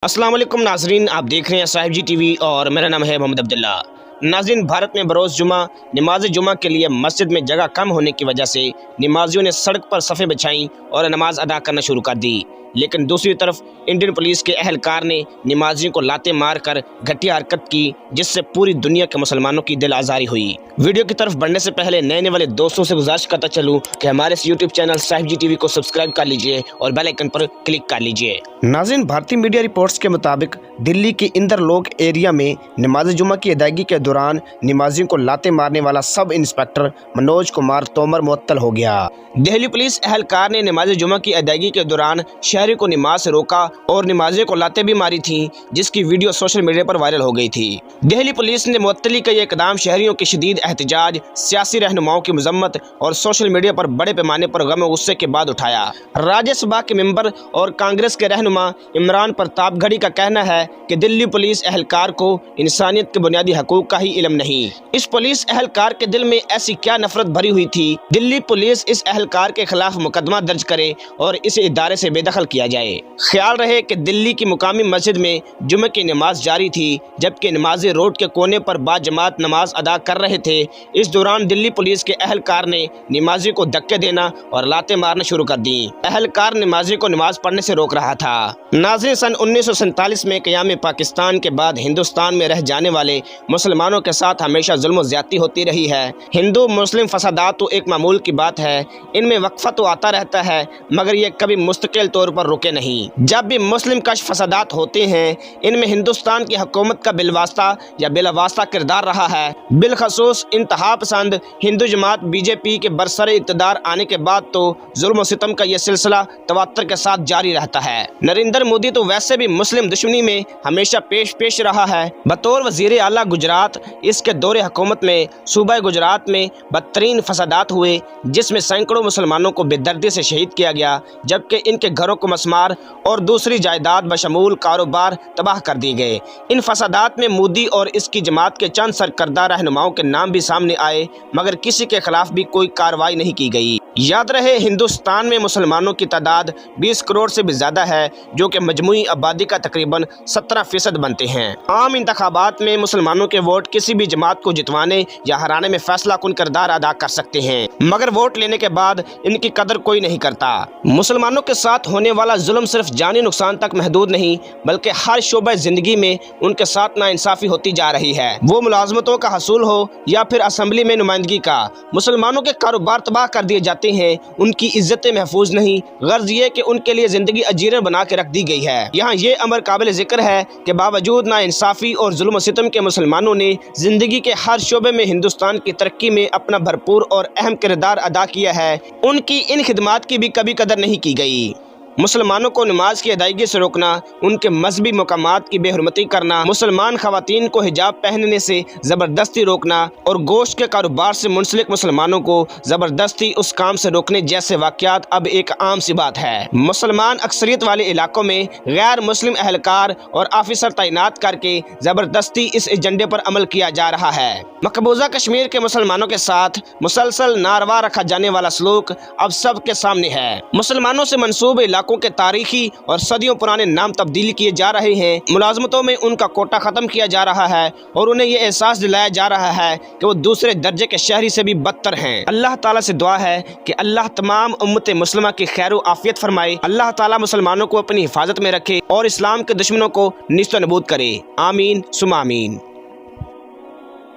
السلام علیکم ناظرین، آپ دیکھ رہے ہیں صاحب جی ٹی وی اور میرا نام ہے محمد عبداللہ۔ ناظرین، بھارت میں بروز جمعہ نماز جمعہ کے لیے مسجد میں جگہ کم ہونے کی وجہ سے نمازیوں نے سڑک پر صفیں بچھائیں اور نماز ادا کرنا شروع کر دی، لیکن دوسری طرف انڈین پولیس کے اہلکار نے نمازیوں کو لاتے مار کر گھٹیا حرکت کی، جس سے پوری دنیا کے مسلمانوں کی دل آزاری ہوئی۔ ویڈیو کی طرف بڑھنے سے پہلے نئے والے دوستوں سے گزارش کرتا چلوں کہ ہمارے اس یوٹیوب چینل صاحب جی ٹی وی کو سبسکرائب کر لیجئے اور بیل آئیکن پر کلک کر لیجئے۔ ناظرین، بھارتی میڈیا رپورٹس کے مطابق دلی کے اندر لوک ایریا میں نماز جمعہ کی ادائیگی کے دوران نمازیوں کو لاتے مارنے والا سب انسپکٹر منوج کمار تومر معطل ہو گیا۔ دہلی پولیس اہلکار نے نماز جمعہ کی ادائیگی کے دوران شہری کو نماز سے روکا اور نمازیوں کو لاتے بھی ماری تھیں، جس کی ویڈیو سوشل میڈیا پر وائرل ہو گئی تھی۔ دہلی پولیس نے معطلی کا یہ اقدام شہریوں کی شدید احتجاج، سیاسی رہنماؤں کی مذمت اور سوشل میڈیا پر بڑے پیمانے پر غم و غصے کے بعد اٹھایا۔ راجیہ سبھا کے ممبر اور کانگریس کے رہنما عمران پرتاپ گھڑی کا کہنا ہے کہ دلی پولیس اہلکار کو انسانیت کے بنیادی حقوق کا ہی علم نہیں۔ اس پولیس اہلکار کے دل میں ایسی کیا نفرت بھری ہوئی تھی؟ دلی پولیس اس اہلکار کے خلاف مقدمہ درج کرے اور اسے ادارے سے بے دخل کیا جائے۔ خیال رہے کہ دلی کی مقامی مسجد میں جمعہ کی نماز جاری تھی، جبکہ نمازی روڈ کے کونے پر با جماعت نماز ادا کر رہے تھے۔ اس دوران دلی پولیس کے اہلکار نے نمازی کو دھکے دینا اور لاتے مارنا شروع کر دیں۔ اہلکار نمازی کو نماز پڑھنے سے روک رہا تھا۔ ناظرین، سن 1947 میں قیام پاکستان کے بعد ہندوستان میں رہ جانے والے مسلمانوں کے ساتھ ہمیشہ ظلم و زیادتی ہوتی رہی ہے۔ ہندو مسلم فسادات تو ایک معمول کی بات ہے، ان میں وقفہ تو آتا رہتا ہے، مگر یہ کبھی مستقل طور پر رکے نہیں۔ جب بھی مسلم کش فسادات ہوتے ہیں، ان میں ہندوستان کی حکومت کا بالواسطہ یا بلا واسطہ کردار رہا ہے۔ بالخصوص انتہا پسند ہندو جماعت بی جے پی کے برسر اقتدار آنے کے بعد تو ظلم و ستم کا یہ سلسلہ تواتر کے ساتھ جاری رہتا ہے۔ نریندر مودی تو ویسے بھی مسلم دشمنی میں ہمیشہ پیش رہا ہے۔ بطور وزیر اعلیٰ گجرات، اس کے دور حکومت میں صوبہ گجرات میں بدترین فسادات ہوئے، جس میں سینکڑوں مسلمانوں کو بے دردی سے شہید کیا گیا، جبکہ ان کے گھروں کو مسمار اور دوسری جائیداد بشمول کاروبار تباہ کر دیے گئے۔ ان فسادات میں مودی اور اس کی جماعت کے چند سرکردہ رہنماؤں کے نام بھی سامنے آئے، مگر کسی کے خلاف بھی کوئی کارروائی نہیں کی گئی۔ یاد رہے، ہندوستان میں مسلمانوں کی تعداد 20 کروڑ سے بھی زیادہ ہے، جو کہ مجموعی آبادی کا تقریباً 17% بنتے ہیں۔ عام انتخابات میں مسلمانوں کے ووٹ کسی بھی جماعت کو جتوانے یا ہرانے میں فیصلہ کن کردار ادا کر سکتے ہیں، مگر ووٹ لینے کے بعد ان کی قدر کوئی نہیں کرتا۔ مسلمانوں کے ساتھ ہونے والا ظلم صرف جانی نقصان تک محدود نہیں، بلکہ ہر شعبہ زندگی میں ان کے ساتھ ناانصافی ہوتی جا رہی ہے۔ وہ ملازمتوں کا حصول ہو یا پھر اسمبلی میں نمائندگی کا، مسلمانوں کے کاروبار تباہ کر دیے جاتے ہیں، ان کی عزتیں محفوظ نہیں، غرض یہ کہ ان کے لیے زندگی اجیرن بنا کے رکھ دی گئی ہے۔ یہاں یہ امر قابل ذکر ہے کہ باوجود ناانصافی اور ظلم و ستم کے مسلمانوں نے زندگی کے ہر شعبے میں ہندوستان کی ترقی میں اپنا بھرپور اور اہم کردار ادا کیا ہے۔ ان کی ان خدمات کی بھی کبھی قدر نہیں کی گئی۔ مسلمانوں کو نماز کی ادائیگی سے روکنا، ان کے مذہبی مقامات کی بے حرمتی کرنا، مسلمان خواتین کو حجاب پہننے سے زبردستی روکنا اور گوشت کے کاروبار سے منسلک مسلمانوں کو زبردستی اس کام سے روکنے جیسے واقعات اب ایک عام سی بات ہے۔ مسلمان اکثریت والے علاقوں میں غیر مسلم اہلکار اور آفیسر تعینات کر کے زبردستی اس ایجنڈے پر عمل کیا جا رہا ہے۔ مقبوضہ کشمیر کے مسلمانوں کے ساتھ مسلسل ناروا رکھا جانے والا سلوک اب سب کے سامنے ہے۔ مسلمانوں سے منسوب علاقوں کے تاریخی اور صدیوں پرانے نام تبدیل کیے جا رہے ہیں، ملازمتوں میں ان کا کوٹا ختم کیا جا رہا ہے اور انہیں یہ احساس دلایا جا رہا ہے کہ وہ دوسرے درجے کے شہری سے بھی بدتر ہیں۔ اللہ تعالیٰ سے دعا ہے کہ اللہ تمام امت مسلمہ کی خیر و عافیت فرمائے۔ اللہ تعالیٰ مسلمانوں کو اپنی حفاظت میں رکھے اور اسلام کے دشمنوں کو نیست و نابود کرے۔ آمین ثم آمین۔